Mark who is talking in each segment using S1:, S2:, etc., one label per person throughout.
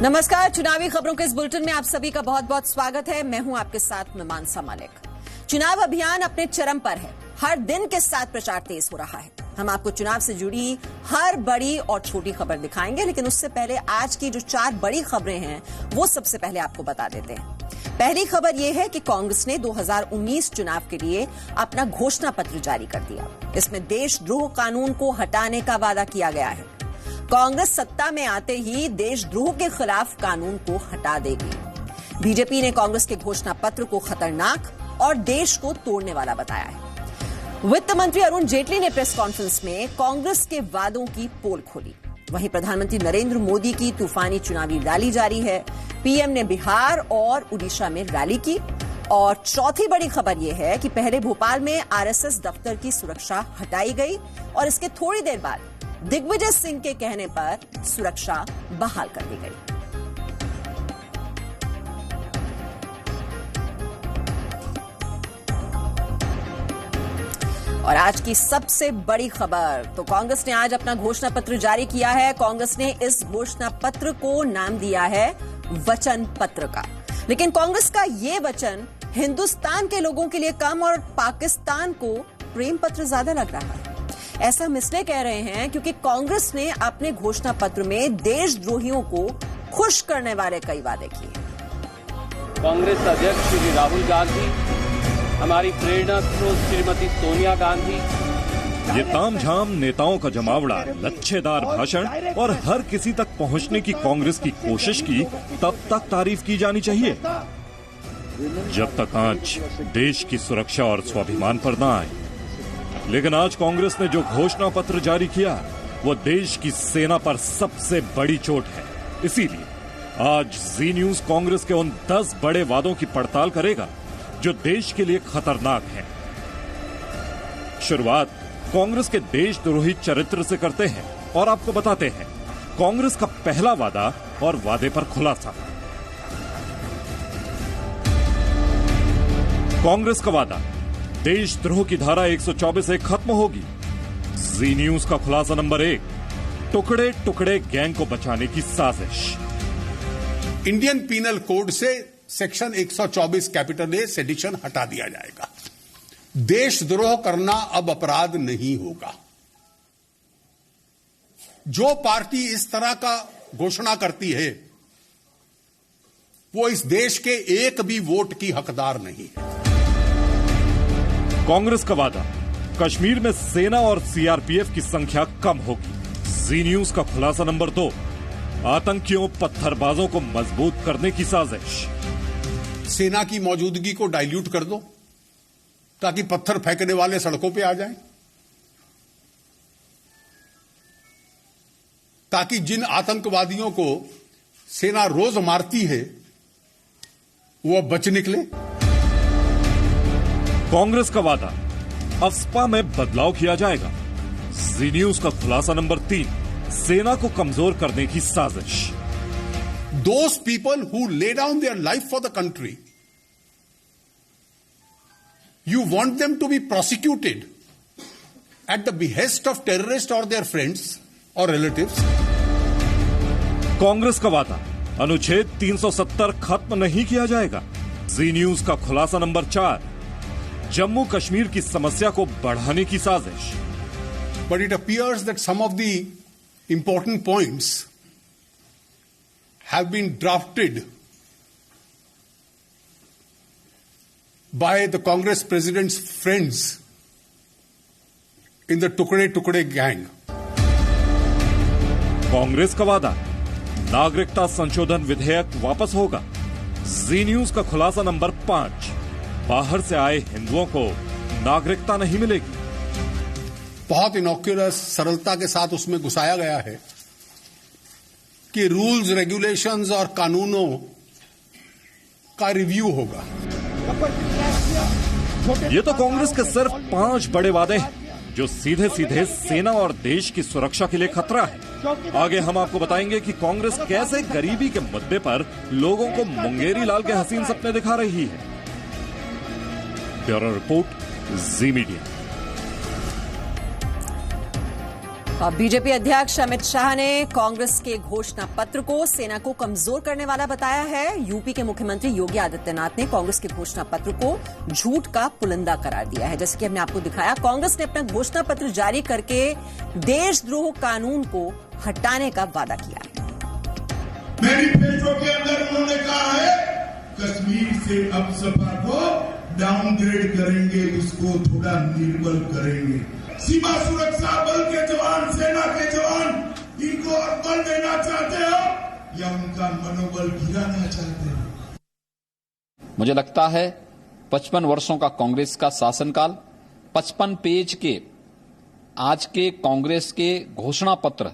S1: नमस्कार, चुनावी खबरों के इस बुलेटिन में आप सभी का बहुत बहुत स्वागत है। मैं हूं आपके साथ में मानसा मालिक। चुनाव अभियान अपने चरम पर है। हर दिन के साथ प्रचार तेज हो रहा है। हम आपको चुनाव से जुड़ी हर बड़ी और छोटी खबर दिखाएंगे, लेकिन उससे पहले आज की जो 4 बड़ी खबरें हैं वो सबसे पहले आपको बता देते हैं। पहली खबर यह है कि कांग्रेस ने 2019 चुनाव के लिए अपना घोषणा पत्र जारी कर दिया। इसमें देशद्रोह कानून को हटाने का वादा किया गया है। कांग्रेस सत्ता में आते ही देशद्रोह के खिलाफ कानून को हटा देगी। बीजेपी ने कांग्रेस के घोषणा पत्र को खतरनाक और देश को तोड़ने वाला बताया है। वित्त मंत्री अरुण जेटली ने प्रेस कॉन्फ्रेंस में कांग्रेस के वादों की पोल खोली। वहीं प्रधानमंत्री नरेंद्र मोदी की तूफानी चुनावी रैली जारी है। पीएम ने बिहार और उड़ीसा में रैली की। और चौथी बड़ी खबर यह है कि पहले भोपाल में आरएसएस दफ्तर की सुरक्षा हटाई गई और इसके थोड़ी देर बाद दिग्विजय सिंह के कहने पर सुरक्षा बहाल कर दी गई। और आज की सबसे बड़ी खबर, तो कांग्रेस ने आज अपना घोषणा पत्र जारी किया है। कांग्रेस ने इस घोषणा पत्र को नाम दिया है वचन पत्र का। लेकिन कांग्रेस का ये वचन हिंदुस्तान के लोगों के लिए कम और पाकिस्तान को प्रेम पत्र ज्यादा लग रहा है। ऐसा हम इसलिए कह रहे हैं क्योंकि कांग्रेस ने अपने घोषणा पत्र में देशद्रोहियों को खुश करने वाले कई वादे किए।
S2: कांग्रेस अध्यक्ष श्री राहुल गांधी, हमारी प्रेरणा स्रोत श्रीमती सोनिया गांधी।
S3: ये तामझाम नेताओं का जमावड़ा, लच्छेदार भाषण और हर किसी तक पहुंचने की कांग्रेस की कोशिश की तब तक तारीफ की जानी चाहिए जब तक आंच देश की सुरक्षा और स्वाभिमान पर न आए। लेकिन आज कांग्रेस ने जो घोषणा पत्र जारी किया वो देश की सेना पर सबसे बड़ी चोट है। इसीलिए आज जी न्यूज कांग्रेस के उन 10 बड़े वादों की पड़ताल करेगा जो देश के लिए खतरनाक हैं। शुरुआत कांग्रेस के देशद्रोही चरित्र से करते हैं और आपको बताते हैं कांग्रेस का पहला वादा और वादे पर खुलासा। कांग्रेस का वादा, देशद्रोह की धारा 124 खत्म होगी। जी न्यूज का खुलासा नंबर 1, टुकड़े टुकड़े गैंग को बचाने की साजिश।
S4: इंडियन पीनल कोड से सेक्शन 124 कैपिटल ए सेडिशन हटा दिया जाएगा। देशद्रोह करना अब अपराध नहीं होगा। जो पार्टी इस तरह का घोषणा करती है वो इस देश के एक भी वोट की हकदार नहीं है।
S3: कांग्रेस का वादा, कश्मीर में सेना और सीआरपीएफ की संख्या कम होगी। जी न्यूज का खुलासा नंबर 2, आतंकियों पत्थरबाजों को मजबूत करने की साजिश।
S4: सेना की मौजूदगी को डाइल्यूट कर दो ताकि पत्थर फेंकने वाले सड़कों पे आ जाएं, ताकि जिन आतंकवादियों को सेना रोज मारती है वो बच निकले।
S3: कांग्रेस का वादा, अफस्पा में बदलाव किया जाएगा। जी न्यूज का खुलासा नंबर 3, सेना को कमजोर करने की साजिश।
S4: Those people who lay down their life for the country, you want them to be prosecuted at the behest of terrorists or their friends or relatives.
S3: Congress का वादा, अनुच्छेद 370 खत्म नहीं किया जाएगा। जी न्यूज का खुलासा नंबर 4, जम्मू कश्मीर की समस्या को बढ़ाने की साजिश।
S4: But it appears that some of the important points have been drafted by the Congress president's friends in the Tukde Tukde gang.
S3: Congress का वादा, नागरिकता संशोधन विधेयक वापस होगा। जी न्यूज का खुलासा नंबर 5, बाहर से आए हिंदुओं को नागरिकता नहीं मिलेगी।
S4: बहुत इनोक्यूलस सरलता के साथ उसमें घुसाया गया है कि रूल्स, रेगुलेशंस और कानूनों का रिव्यू होगा।
S3: ये तो कांग्रेस के सिर्फ 5 बड़े वादे हैं जो सीधे सीधे सेना और देश की सुरक्षा के लिए खतरा है। आगे हम आपको बताएंगे कि कांग्रेस कैसे गरीबी के मुद्दे पर लोगों को मुंगेरी लाल के हसीन सपने दिखा रही है। ब्यूरो रिपोर्ट, जी मीडिया।
S1: और बीजेपी अध्यक्ष अमित शाह ने कांग्रेस के घोषणा पत्र को सेना को कमजोर करने वाला बताया है। यूपी के मुख्यमंत्री योगी आदित्यनाथ ने कांग्रेस के घोषणा पत्र को झूठ का पुलिंदा करार दिया है। जैसे कि हमने आपको दिखाया, कांग्रेस ने अपना घोषणा पत्र जारी करके देशद्रोह कानून को हटाने का वादा किया है।
S5: मैनिफेस्टो के अंदर उन्होंने कहा है कश्मीर से अब सपा को डाउनग्रेड करेंगे, उसको थोड़ा निर्बल करेंगे। सीमा सुरक्षा बल के जवान, सेना के जवान, इनको और बल देना चाहते हो या उनका मनोबल गिराना चाहते हो?
S6: मुझे लगता है 55 वर्षों का कांग्रेस का शासनकाल, 55 पेज के आज के कांग्रेस के घोषणा पत्र,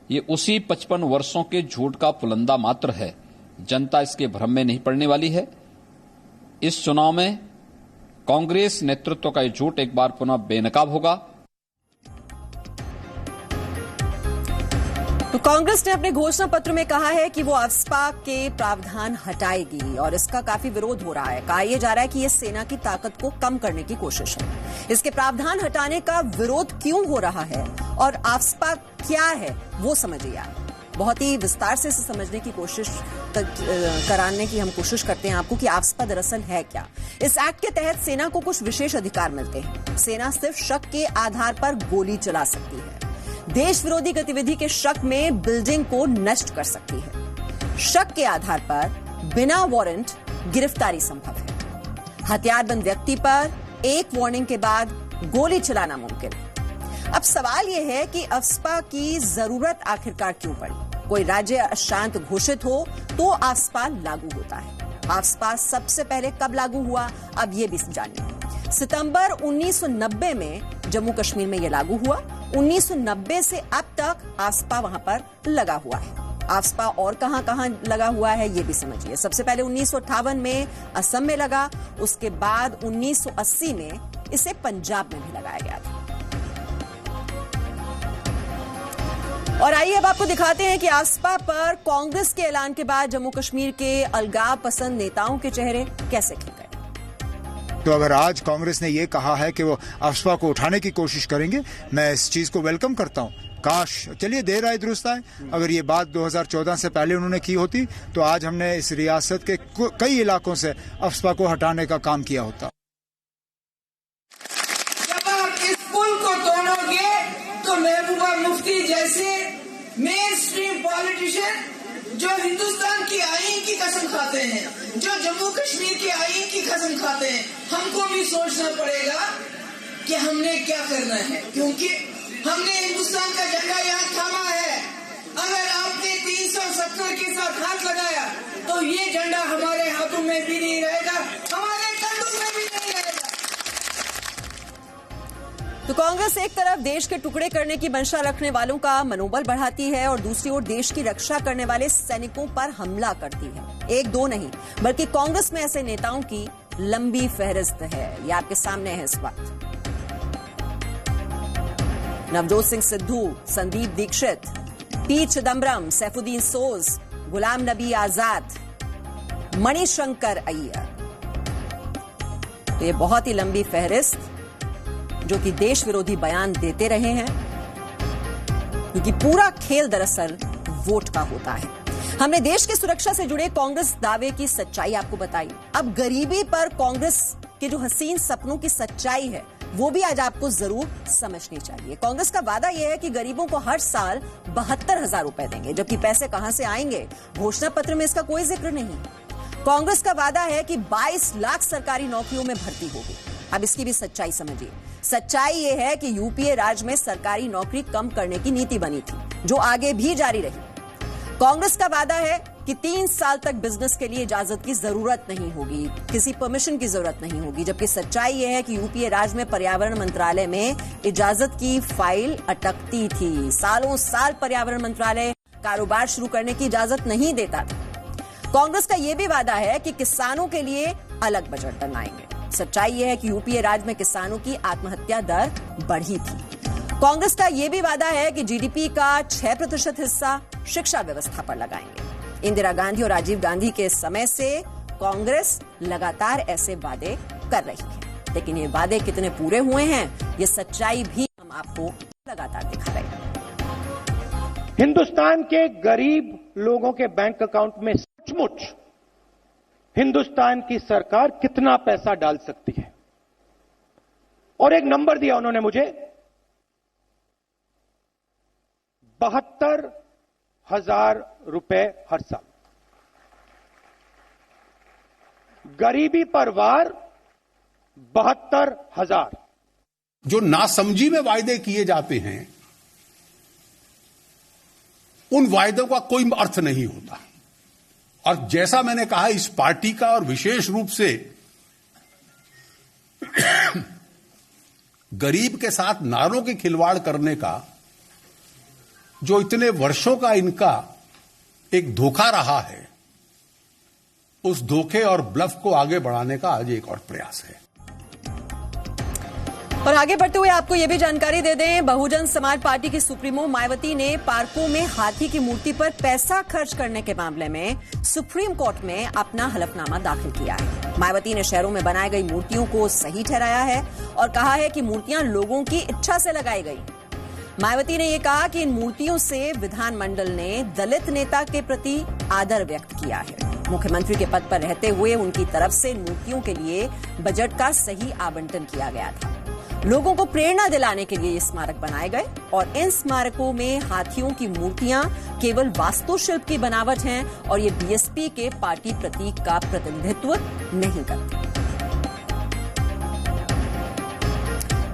S6: ये उसी 55 वर्षों के झूठ का पुलिंदा मात्र है। जनता इसके भ्रम में नहीं पड़ने वाली है। इस चुनाव में कांग्रेस नेतृत्व का ये झूठ एक बार पुनः बेनकाब होगा।
S1: तो कांग्रेस ने अपने घोषणा पत्र में कहा है कि वो आफ्स्पा के प्रावधान हटाएगी और इसका काफी विरोध हो रहा है। कहा यह जा रहा है कि यह सेना की ताकत को कम करने की कोशिश है। इसके प्रावधान हटाने का विरोध क्यों हो रहा है और आफ्स्पा क्या है वो समझिए आप। बहुत ही विस्तार से इसे समझने की कोशिश कराने की हम कोशिश करते हैं आपको कि आफ्स्पा दरअसल है क्या। इस एक्ट के तहत सेना को कुछ विशेष अधिकार मिलते हैं। सेना सिर्फ शक के आधार पर गोली चला सकती है। देश विरोधी गतिविधि के शक में बिल्डिंग को नष्ट कर सकती है। शक के आधार पर बिना वारंट गिरफ्तारी संभव है। हथियारबंद व्यक्ति पर एक वार्निंग के बाद गोली चलाना मुमकिन है। अब सवाल यह है कि आफ्स्पा की जरूरत आखिरकार क्यों पड़ी। कोई राज्य अशांत घोषित हो तो आफ्स्पा लागू होता है। आफ्स्पा सबसे पहले कब लागू हुआ, अब यह भी जानिए। सितंबर 1990 में जम्मू कश्मीर में यह लागू हुआ। 1990 से अब तक आफ्स्पा वहां पर लगा हुआ है। आफ्स्पा और कहां लगा हुआ है ये भी समझिए। सबसे पहले 1958 में असम में लगा, उसके बाद 1980 में इसे पंजाब में भी लगाया गया था। और आइए अब आपको दिखाते हैं कि आफ्स्पा पर कांग्रेस के ऐलान के बाद जम्मू कश्मीर के अलगाव पसंद नेताओं के चेहरे कैसे खिल गए।
S7: तो अगर आज कांग्रेस ने ये कहा है कि वो आफ्स्पा को उठाने की कोशिश करेंगे, मैं इस चीज को वेलकम करता हूं। काश, चलिए देर आए दुरुस्त आए। अगर ये बात 2014 से पहले उन्होंने की होती तो आज हमने इस रियासत के कई इलाकों से आफ्स्पा को हटाने का काम किया होता।
S8: जब आप इस पुल को तोड़ोगे तो महबूबा मुफ्ती जैसे मेन स्ट्रीम पॉलिटिशियन जो हिंदुस्तान की आईन की कसम खाते हैं, जो जम्मू कश्मीर की आईन की कसम खाते हैं, हमको भी सोचना पड़ेगा कि हमने क्या करना है, क्योंकि हमने हिंदुस्तान का झंडा यहाँ थामा है। अगर आपने 370 के साथ हाथ लगाया तो ये झंडा हमारे हाथों में भी नहीं रहेगा, हमारे कंधों में भी नहीं रहेगा।
S1: तो कांग्रेस एक तरफ देश के टुकड़े करने की मंशा रखने वालों का मनोबल बढ़ाती है और दूसरी ओर देश की रक्षा करने वाले सैनिकों पर हमला करती है। एक दो नहीं बल्कि कांग्रेस में ऐसे नेताओं की लंबी फहरिस्त है। ये आपके सामने है इस वक्त। नवजोत सिंह सिद्धू, संदीप दीक्षित, पी चिदम्बरम, सैफुद्दीन सोज, गुलाम नबी आजाद, मणिशंकर अय्यर। तो ये बहुत ही लंबी फहरिस्त जो कि देश विरोधी बयान देते रहे हैं, क्योंकि पूरा खेल दरअसल वोट का होता है। हमने देश की सुरक्षा से जुड़े कांग्रेस दावे की सच्चाई आपको बताई। अब गरीबी पर कांग्रेस के जो हसीन सपनों की सच्चाई है वो भी आज आपको जरूर समझनी चाहिए। कांग्रेस का वादा यह है कि गरीबों को हर साल 72,000 रुपए देंगे, जबकि पैसे कहां से आएंगे घोषणा पत्र में इसका कोई जिक्र नहीं। कांग्रेस का वादा है कि 22 लाख सरकारी नौकरियों में भर्ती होगी। अब इसकी भी सच्चाई समझिए। सच्चाई ये है कि यूपीए राज में सरकारी नौकरी कम करने की नीति बनी थी, जो आगे भी जारी रही। कांग्रेस का वादा है कि 3 साल तक बिजनेस के लिए इजाजत की जरूरत नहीं होगी, किसी परमिशन की जरूरत नहीं होगी, जबकि सच्चाई यह है कि यूपीए राज में पर्यावरण मंत्रालय में इजाजत की फाइल अटकती थी। सालों साल पर्यावरण मंत्रालय कारोबार शुरू करने की इजाजत नहीं देता था। कांग्रेस का यह भी वादा है कि किसानों के लिए अलग बजट बनाएंगे। सच्चाई यह है कि यूपीए राज में किसानों की आत्महत्या दर बढ़ी थी। कांग्रेस का यह भी वादा है कि जीडीपी का 6% हिस्सा शिक्षा व्यवस्था पर लगाएंगे। इंदिरा गांधी और राजीव गांधी के समय से कांग्रेस लगातार ऐसे वादे कर रही है, लेकिन ये वादे कितने पूरे हुए हैं ये सच्चाई भी हम आपको लगातार दिखा रहे हैं।
S9: हिंदुस्तान के गरीब लोगों के बैंक अकाउंट में सचमुच हिंदुस्तान की सरकार कितना पैसा डाल सकती है। और एक नंबर दिया उन्होंने मुझे, 72,000 रुपए हर साल। गरीबी पर वार 72,000।
S4: जो नासमझी में वायदे किए जाते हैं उन वायदों का कोई अर्थ नहीं होता। और जैसा मैंने कहा, इस पार्टी का और विशेष रूप से गरीब के साथ नारों की खिलवाड़ करने का जो इतने वर्षों का इनका एक धोखा रहा है, उस धोखे और ब्लफ को आगे बढ़ाने का आज एक और प्रयास है।
S1: और आगे बढ़ते हुए आपको यह भी जानकारी दे दें, बहुजन समाज पार्टी की सुप्रीमो मायावती ने पार्कों में हाथी की मूर्ति पर पैसा खर्च करने के मामले में सुप्रीम कोर्ट में अपना हलफनामा दाखिल किया है। मायावती ने शहरों में बनाई गई मूर्तियों को सही ठहराया है और कहा है कि मूर्तियां लोगों की इच्छा से लगाई गई। मायावती ने यह कहा कि इन मूर्तियों से विधानमंडल ने दलित नेता के प्रति आदर व्यक्त किया है। मुख्यमंत्री के पद पर रहते हुए उनकी तरफ से इन मूर्तियों के लिए बजट का सही आवंटन किया गया था। लोगों को प्रेरणा दिलाने के लिए ये स्मारक बनाए गए और इन स्मारकों में हाथियों की मूर्तियां केवल वास्तुशिल्प की बनावट हैं और ये बीएसपी के पार्टी प्रतीक का प्रतिनिधित्व नहीं करती।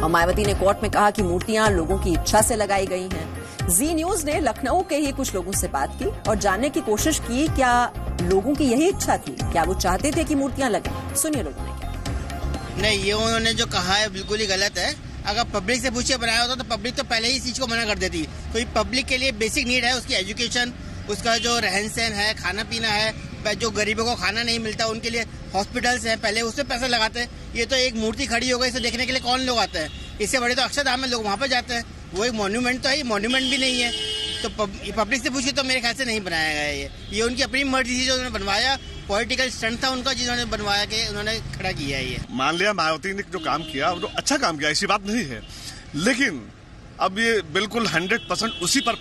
S1: और मायावती ने कोर्ट में कहा कि मूर्तियां लोगों की इच्छा से लगाई गई हैं। जी न्यूज ने लखनऊ के ही कुछ लोगों से बात की और जानने की कोशिश की क्या लोगों की यही इच्छा थी, क्या वो चाहते थे कि मूर्तियां लगे। सुनिए लोगों ने क्या।
S10: नहीं, ये उन्होंने जो कहा है बिल्कुल ही गलत है। अगर पब्लिक से पूछे बनाया होता तो पब्लिक तो पहले ही इस चीज को मना कर देती। कोई पब्लिक के लिए बेसिक नीड है, उसकी एजुकेशन, उसका जो रहन सहन है, खाना पीना है, जो गरीबों को खाना नहीं मिलता उनके लिए हॉस्पिटल्स हैं, पहले उसमें पैसा लगाते हैं। ये तो एक मूर्ति खड़ी हो गई, इसे देखने के लिए कौन लोग आते हैं? इससे बड़े तो अक्षरधाम में लोग वहाँ पर जाते हैं। वो एक मॉन्यूमेंट तो है, मॉन्यूमेंट भी नहीं है। तो पब्लिक से पूछे तो मेरे ख्याल से नहीं बनाया गया। ये उनकी अपनी मर्जी थी जो उन्होंने बनवाया, पॉलिटिकल स्टंट था उनका जिन्होंने बनवाया के उन्होंने खड़ा किया है। ये मान लिया मायावती ने जो काम किया वो अच्छा काम किया, ऐसी बात नहीं है, लेकिन अब ये बिल्कुल 100% उसी पर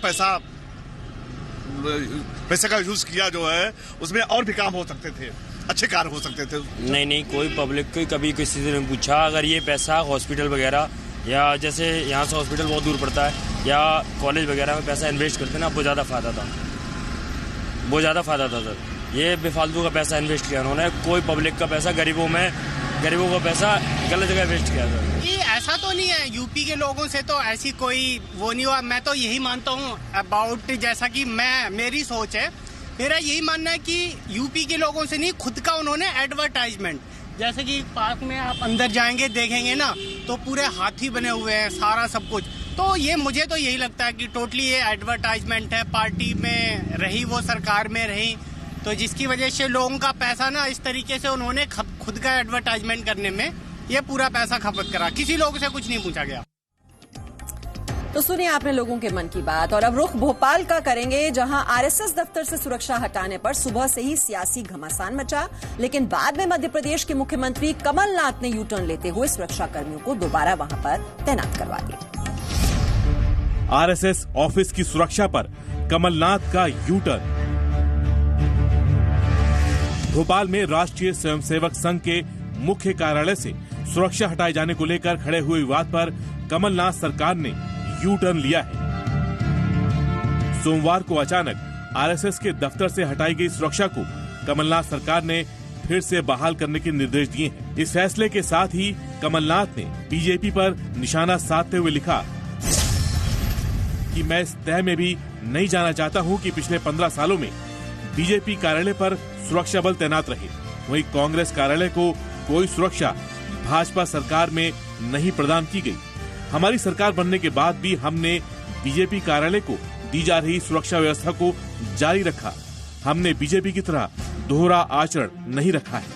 S10: पैसे का यूज किया जो है, उसमें और भी काम हो सकते थे, अच्छे कार्य हो सकते थे।
S11: नहीं, कोई पब्लिक को कभी किसी ने पूछा अगर ये पैसा हॉस्पिटल वगैरह या जैसे यहाँ से हॉस्पिटल बहुत दूर पड़ता है या कॉलेज वगैरह में पैसा इन्वेस्ट करते ना, बहुत ज़्यादा फायदा था सर। ये बेफालतू का पैसा इन्वेस्ट किया उन्होंने, कोई पब्लिक का पैसा गरीबों का पैसा गलत जगह इन्वेस्ट किया सर।
S12: ये ऐसा तो नहीं है, यूपी के लोगों से तो ऐसी कोई वो नहीं हुआ। मैं तो यही मानता हूँ अबाउट, जैसा कि मेरी सोच है, मेरा यही मानना है कि यूपी के लोगों से नहीं, खुद का उन्होंने एडवर्टाइजमेंट, जैसे कि पार्क में आप अंदर जाएंगे देखेंगे ना तो पूरे हाथी बने हुए हैं, सारा सब कुछ। तो ये मुझे तो यही लगता है कि टोटली ये एडवर्टाइजमेंट है। पार्टी में रही वो, सरकार में रही, तो जिसकी वजह से लोगों का पैसा ना इस तरीके से उन्होंने खुद का एडवर्टाइजमेंट करने में ये पूरा पैसा खपत करा, किसी लोगों से कुछ नहीं पूछा गया।
S1: तो सुनिए आपने लोगों के मन की बात। और अब रुख भोपाल का करेंगे, जहां आरएसएस दफ्तर से सुरक्षा हटाने पर सुबह से ही सियासी घमासान मचा, लेकिन बाद में मध्य प्रदेश के मुख्यमंत्री कमलनाथ ने यू टर्न लेते हुए सुरक्षा कर्मियों को दोबारा वहां पर तैनात करवा दिया।
S13: आरएसएस ऑफिस की सुरक्षा पर कमलनाथ का यू टर्न। भोपाल में राष्ट्रीय स्वयंसेवक संघ के मुख्य कार्यालय से सुरक्षा हटाए जाने को लेकर खड़े हुए विवाद पर कमलनाथ सरकार ने यू टर्न लिया है। सोमवार को अचानक आरएसएस के दफ्तर से हटाई गई सुरक्षा को कमलनाथ सरकार ने फिर से बहाल करने के निर्देश दिए हैं। इस फैसले के साथ ही कमलनाथ ने बीजेपी पर निशाना साधते हुए लिखा कि मैं इस तय में भी नहीं जाना चाहता हूं कि पिछले 15 सालों में बीजेपी कार्यालय पर सुरक्षा बल तैनात रहे, वहीं कांग्रेस कार्यालय को कोई सुरक्षा भाजपा सरकार में नहीं प्रदान की गई। हमारी सरकार बनने के बाद भी हमने बीजेपी कार्यालय को दी जा रही सुरक्षा व्यवस्था को जारी रखा। हमने बीजेपी की तरह दोहरा आचरण नहीं रखा है।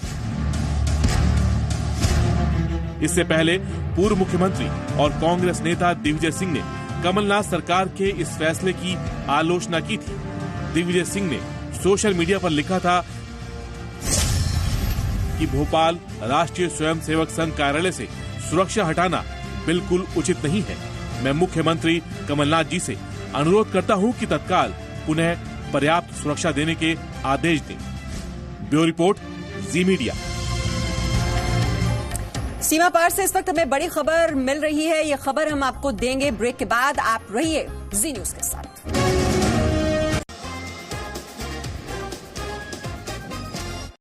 S13: इससे पहले पूर्व मुख्यमंत्री और कांग्रेस नेता दिग्विजय सिंह ने कमलनाथ सरकार के इस फैसले की आलोचना की थी। दिग्विजय सिंह ने सोशल मीडिया पर लिखा था कि भोपाल राष्ट्रीय स्वयंसेवक संघ कार्यालय से सुरक्षा हटाना बिल्कुल उचित नहीं है। मैं मुख्यमंत्री कमलनाथ जी से अनुरोध करता हूं कि तत्काल पुनः पर्याप्त सुरक्षा देने के आदेश दें। ब्यूरो रिपोर्ट, जी मीडिया।
S1: सीमा पार से इस वक्त हमें बड़ी खबर मिल रही है। ये खबर हम आपको देंगे ब्रेक के बाद। आप रहिए जी न्यूज के साथ।